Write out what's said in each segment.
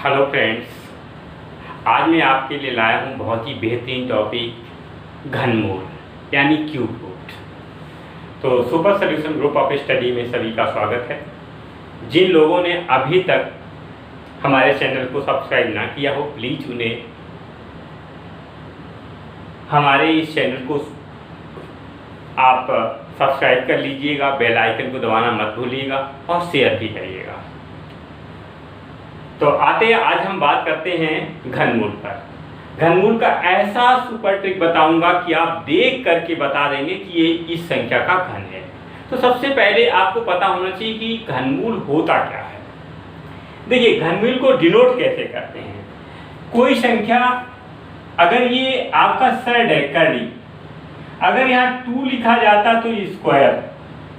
Hello friends, आज मैं आपके लिए लाया हूँ बहुत ही बेहतरीन टॉपिक घनमूल यानी क्यूब रूट। तो super solution group of study में सभी का स्वागत है। जिन लोगों ने अभी तक हमारे चैनल को सब्सक्राइब ना किया हो, प्लीज़ उन्हें हमारे इस चैनल को आप सब्सक्राइब कर लीजिएगा, बेल आइकन को दबाना मत भूलिएगा और शेयर भी करिएगा। तो आते हैं, आज हम बात करते हैं घनमूल पर। घनमूल का ऐसा सुपर ट्रिक बताऊंगा कि आप देख करके बता देंगे कि ये इस संख्या का घन है। तो सबसे पहले आपको पता होना चाहिए कि घनमूल होता क्या है। देखिए, घनमूल को डिनोट कैसे करते हैं। कोई संख्या, अगर ये आपका सर्ड है करली, अगर यहाँ 2 लिखा जाता तो ये स्क्वायर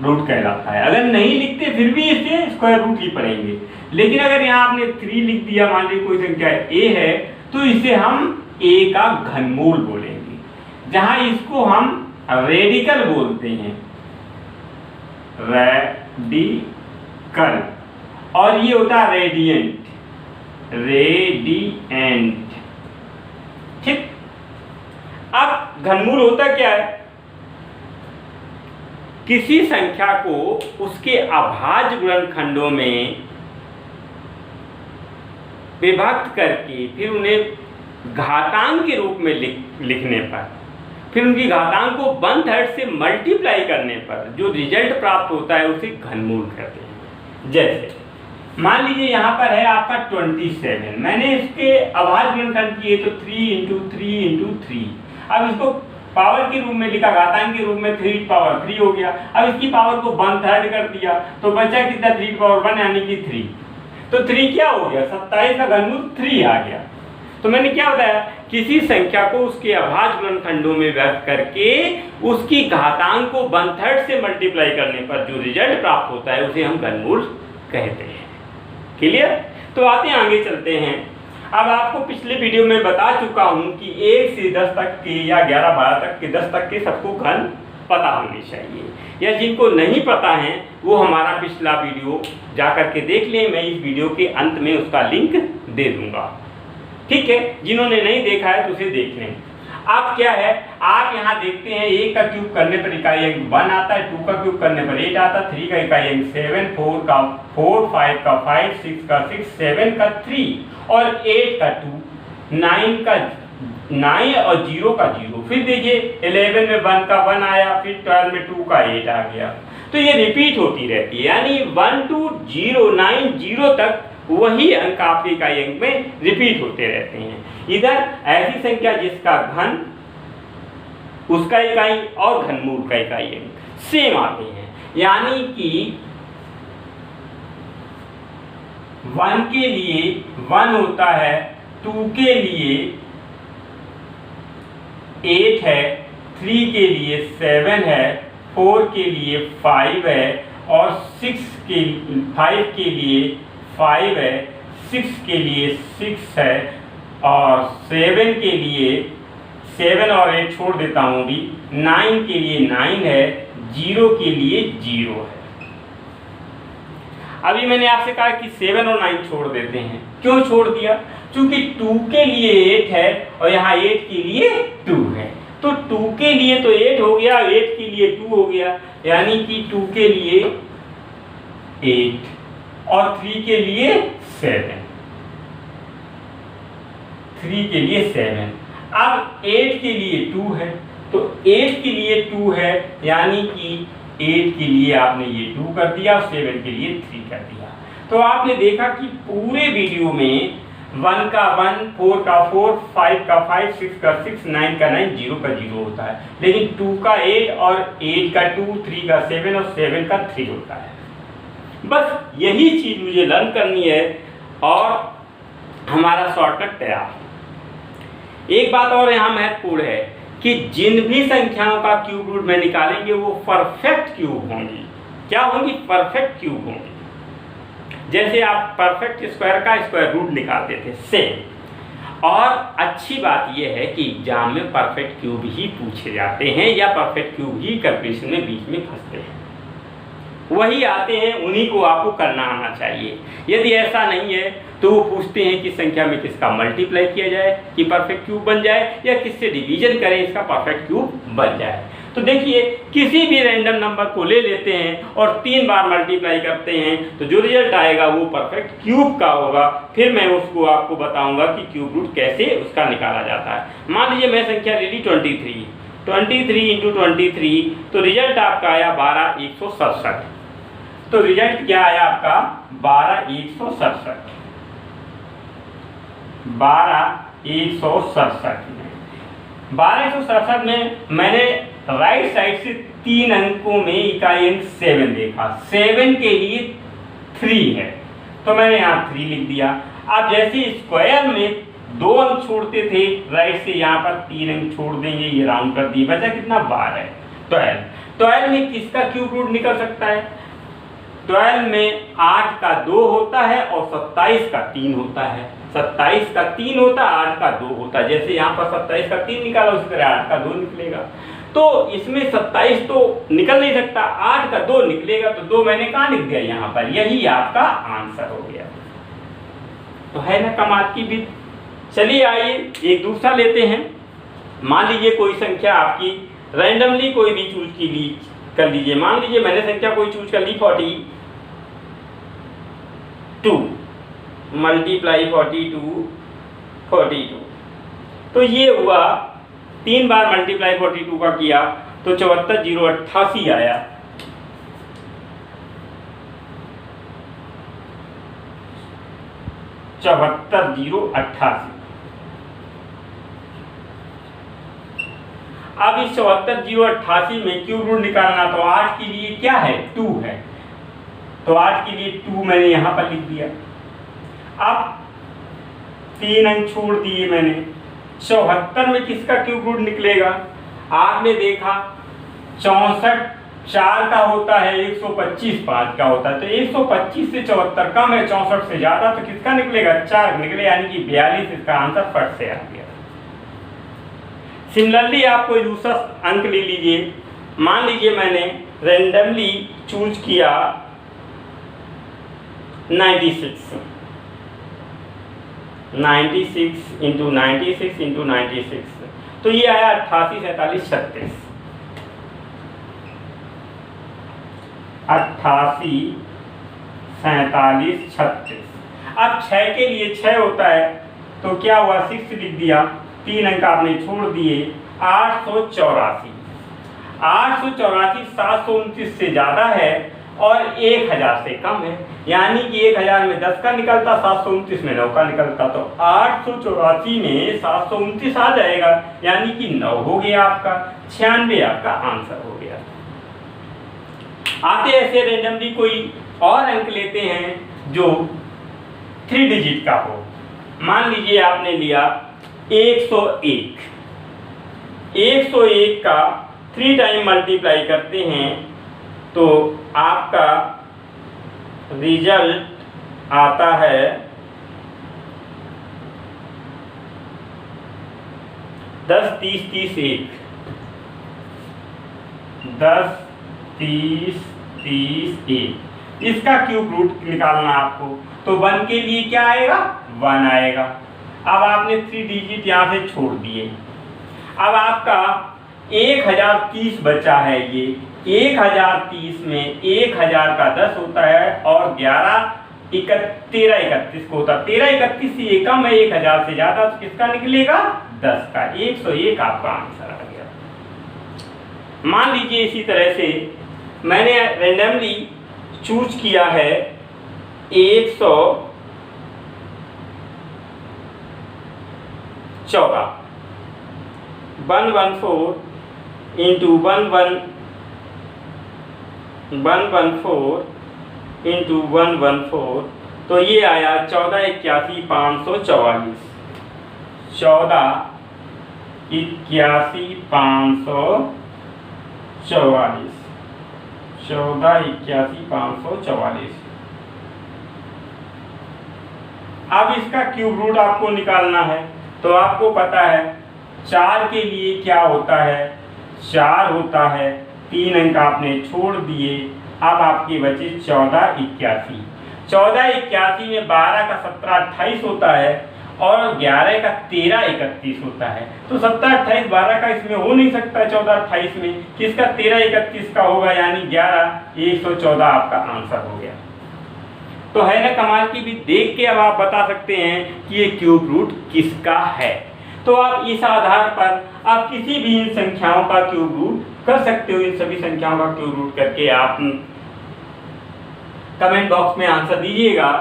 रूट कहलाता है। अगर नहीं लिखते फिर भी इसे स्क्वायर रूट ही पढ़ेंगे। लेकिन अगर यहाँ आपने 3 लिख दिया, मान लीजिए कोई संख्या ए है, तो इसे हम ए का घनमूल बोलेंगे। जहां इसको हम रेडिकल बोलते हैं, रेडिकल, और ये होता है रेडियंट, रेडियंट। ठीक। अब घनमूल होता क्या है? किसी संख्या को उसके अभाज्य गुणनखंडों में विभक्त करके फिर उन्हें घातांक के रूप में लिखने पर, फिर उनकी घातांक को 1/3 से मल्टीप्लाई करने पर जो रिजल्ट प्राप्त होता है उसे घनमूल कहते हैं। जैसे मान लीजिए यहाँ पर है आपका 27, मैंने इसके अभाज्य गुणनखंड किए तो 3 × 3 × 3। अब इसको पावर के रूप में लिखा, घातांक के रूप में 3³ हो गया। अब इसकी पावर को 1/3 कर दिया तो बचा कितना, 3⁻1 यानी कि 3। तो 3 क्या हो गया, 27 का घनमूल 3 आ गया। तो मैंने क्या बताया, किसी संख्या को उसके अभाज्य गुणनखंडों में व्यक्त करके उसकी घातांक को 1/3 से मल्टीप्लाई करने पर जो रिजल्ट प्राप्त होता है उसे हम घनमूल कहते हैं। क्लियर? तो आते हैं, आगे चलते हैं। अब आपको पिछले वीडियो में बता चुका हूं कि 1 से 10 तक के या 11-12 तक के 10 तक के सबको घन पता होने चाहिए, या जिनको नहीं पता है वो हमारा पिछला वीडियो जा करके देख लें। मैं इस वीडियो के अंत में उसका लिंक दे दूंगा। ठीक है, जिन्होंने नहीं देखा है तो उसे देख लें। अब क्या है, आप यहाँ देखते हैं 1 का क्यूब करने पर इकाई अंक 1 आता है, 2 का क्यूब करने पर 8 आता है, 3 का इकाई अंक 7, 4 का 4, 5 का 5, 6 का 6, 7 का 3 और 8 का 2, 9 का 9 और 0 का 0। फिर देखिए 11 में 1 का 1 आया, फिर 12 में 2 का 8 आ गया। तो ये रिपीट होती रहती है, यानी 1 to 0, 9, 0 तक वही अंक आपके इकाई अंक में रिपीट होते रहते हैं। इधर ऐसी संख्या जिसका घन, उसका इकाई और घनमूल का इकाई अंक सेम आते हैं। यानी कि 1 के लिए 1 होता है, 2 के लिए 8 है, 3 के लिए 7 है, 4 के लिए 5 है और 5 के लिए 5 है, 6 के लिए 6 है और 7 के लिए 7 और 8 छोड़ देता हूँ भी, 9 के लिए 9 है, 0 के लिए 0 है। अभी मैंने आपसे कहा कि 7 और 9 छोड़ देते हैं। क्यों छोड़ दिया? क्योंकि 2 के लिए 8 है और यहाँ 8 के लिए 2 है। तो 2 के लिए तो 8 हो गया, 8 के लिए 2 हो गया, यानी कि 2 के लिए 8 और 3 के लिए 7, 3 के लिए 7। अब 8 के लिए 2 है, तो 8 के लिए 2 है, यानी कि 8 के लिए आपने ये 2 कर दिया और 7 के लिए 3 कर दिया। तो आपने देखा कि पूरे वीडियो में 1 का 1, 4 का 4, 5 का 5, 6 का 6, 9 का 9, 0 का 0 होता है। लेकिन 2 का 8 और 8 का 2, 3 का 7 और 7 का 3 होता है। बस यही चीज मुझे लर्न करनी है और हमारा शॉर्टकट तैयार। एक बात और यहाँ महत्वपूर्ण है कि जिन भी संख्याओं का क्यूब रूट में निकालेंगे वो परफेक्ट क्यूब होंगी। क्या होंगी? परफेक्ट क्यूब होंगी। जैसे आप परफेक्ट स्क्वायर का स्क्वायर रूट निकालते थे, सेम। और अच्छी बात यह है कि एग्जाम में परफेक्ट क्यूब ही पूछे जाते हैं या परफेक्ट क्यूब ही कैलकुलेशन में बीच में फंसते हैं। वही आते हैं, उन्हीं को आपको करना आना चाहिए। यदि ऐसा नहीं है तो वो पूछते हैं कि संख्या में किसका मल्टीप्लाई किया जाए कि परफेक्ट क्यूब बन जाए, या किससे डिवीजन करें इसका परफेक्ट क्यूब बन जाए। तो देखिए, किसी भी रैंडम नंबर को ले लेते हैं और 3 बार मल्टीप्लाई करते हैं तो जो रिजल्ट आएगा वो परफेक्ट क्यूब का होगा। फिर मैं उसको आपको बताऊंगा कि क्यूब रूट कैसे उसका निकाला जाता है। मान लीजिए मैं संख्या ले ली 23 × 23, तो रिजल्ट आपका आया 12,167। तो रिजल्ट क्या आया आपका 12,167 में मैंने राइट साइड से 3 अंकों में इकाई अंक 7 देखा, 7 के लिए 3 है तो मैंने यहाँ 3 लिख दिया। अब जैसे स्क्वायर में 2 अंक छोड़ते थे राइट से, यहाँ पर 3 अंक छोड़ देंगे, ये राउंड कर दिए, बचा कितना 12। 12 में किसका क्यूब रूट निकल सकता है? 12 में 8 का 2 होता है और 27 का 3 होता है। 27 का 3 होता है, 8 का 2 होता है। जैसे यहाँ पर 27 का 3 निकाला, उसी तरह 8 का 2 निकलेगा। तो इसमें 27 तो निकल नहीं सकता, 8 का 2 निकलेगा, तो 2 मैंने कहाँ लिख दिया यहाँ पर, यही आपका आंसर हो गया। तो है ना कमाल की भी। चलिए आइए एक दूसरा लेते हैं। मान लीजिए कोई संख्या आपकी रैंडमली कोई भी चूज की ली कर लीजिए। मान लीजिए मैंने संख्या कोई चूज कर ली 42 मल्टीप्लाई 42। तो ये हुआ 3 बार मल्टीप्लाई 42 का किया तो 74,088 आया। अब इस 74,088 में क्यूब रूट निकालना, तो 8 के लिए क्या है 2 है, तो 8 के लिए 2 मैंने यहां पर लिख दिया। अब 3 अंक छोड़ दिए मैंने, 74 में किसका क्यूब रूट निकलेगा? आपने देखा 64 4 का होता है, 125 5 का होता है, तो 125 से 74 कम है, 64 से ज्यादा, तो किसका निकलेगा 4 निकले, यानी कि 42 इसका आंसर फट से आ गया। सिमिलरली आप कोई दूसरा अंक ले लीजिए। मान लीजिए मैंने रैंडमली चूज किया 96 इंटू 96, तो ये आया 88, 47, 36। 88, 47, 36। अब 6 के लिए 6 होता है तो क्या हुआ 6 लिख दिया, 3 अंक आपने छोड़ दिए, 884। 884 729 से ज्यादा है और 1000 से कम है, यानी कि 1000 में 10 का निकलता, 729 में 9 का निकलता, तो 884 में 729 आ जाएगा, यानी कि 9 हो गया आपका, 96 आपका आंसर हो गया। आते ऐसे रेंडमली कोई और अंक लेते हैं जो 3 डिजिट का हो। मान लीजिए आपने लिया 101। 101 का 3 टाइम मल्टीप्लाई करते हैं तो आपका रिजल्ट आता है 10, 30, 30, 1। 10, 30, 30, 1। इसका क्यूब रूट निकालना आपको, तो 1 के लिए क्या आएगा 1 आएगा। अब आपने 3 डिजिट यहाँ से छोड़ दिए। अब आपका 1030 बचा है। ये 1030 में 1000 का 10 होता है और 13 31 को होता है। 13 31 से ये कम है, 1000 से ज्यादा, तो किसका निकलेगा 10 का। 101 आपका आंसर आ गया। मान लीजिए इसी तरह से मैंने रैंडमली चूज किया है 114 114 इंटू 114 तो ये आया 1481,544। 1481,544। अब इसका क्यूब रूट आपको निकालना है, तो आपको पता है 4 के लिए क्या होता है, 4 होता है, 3 अंक आपने छोड़ दिए, अब आपकी बची 1481। 1481 में 12 का 17 28 होता है और 11 का 13 31 होता है। तो 17 28 12 का इसमें हो नहीं सकता 14 28 में, किसका 13 31 का होगा, यानी 11 114 आपका आंसर हो गया। तो है ना कमाल की भी, देख के अब आप बता सकते हैं कि ये क्यूब रूट किसका है। तो आप इस आधार पर आप किसी भी इन संख्याओं का क्यूब रूट कर सकते हो। इन सभी संख्याओं का क्यूब रूट करके आप कमेंट बॉक्स में आंसर दीजिएगा।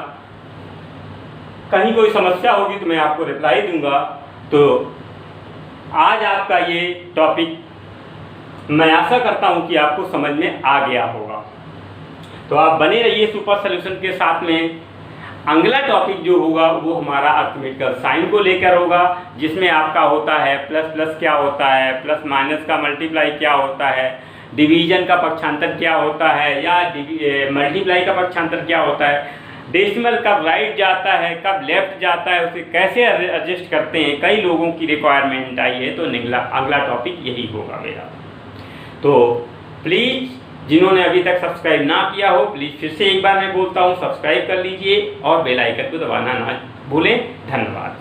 कहीं कोई समस्या होगी तो मैं आपको रिप्लाई दूंगा। तो आज आपका ये टॉपिक मैं आशा करता हूँ कि आपको समझ में आ गया होगा। तो आप बने रहिए सुपर सॉल्यूशन के साथ में। अगला टॉपिक जो होगा वो हमारा अर्थमेटिकल साइन को लेकर होगा, जिसमें आपका होता है प्लस प्लस क्या होता है, प्लस माइनस का मल्टीप्लाई क्या होता है, डिवीजन का पक्षांतर क्या होता है, या मल्टीप्लाई का पक्षांतर क्या होता है, डेसिमल कब राइट जाता है कब लेफ्ट जाता है, उसे कैसे एडजस्ट करते हैं। कई लोगों की रिक्वायरमेंट आई है, तो अगला टॉपिक यही होगा मेरा। तो प्लीज़ जिन्होंने अभी तक सब्सक्राइब ना किया हो, प्लीज़ फिर से एक बार मैं बोलता हूँ सब्सक्राइब कर लीजिए और बेल आइकन को दबाना ना भूलें। धन्यवाद।